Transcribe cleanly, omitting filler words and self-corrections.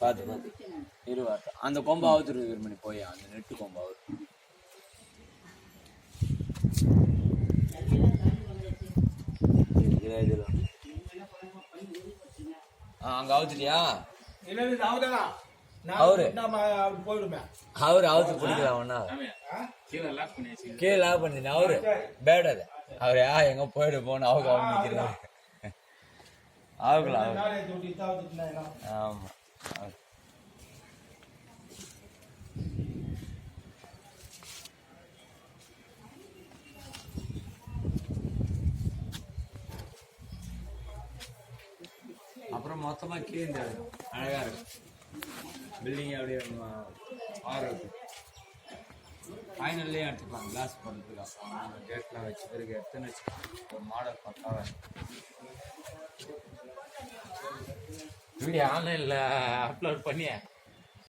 பார்த்து பார்த்து இருவாட்டம் அந்த கொம்பை அவுத்துரு மணி போய் அந்த நெட்டு கொம்பை அவுத்து அங்க அவுத்துட்டியா அவரு அவுத்து பிடிக்கலாம் ஒன்னா கீழே லாக் பண்ணிருந்தேன் அவரு பேடாது அவரு எங்க போயிட்டு போன அவங்க அவங்க நிக்கிறாரு ஆகலாம் ஆமா அப்புறம் மொத்தமா கீழே அழகா இருக்கும் பில்டிங் அப்படியே ஆரோக்கியம் ஃபைனல்லே எடுத்துக்கலாம் கிளாஸ் போடுறதுக்காக கேட்லாம் வச்சு பிறகு எடுத்துன்னு வச்சுக்கலாம் ஒரு மாடல் பக்காவா வீடியோ ஆன்லைனில் அப்லோட் பண்ணி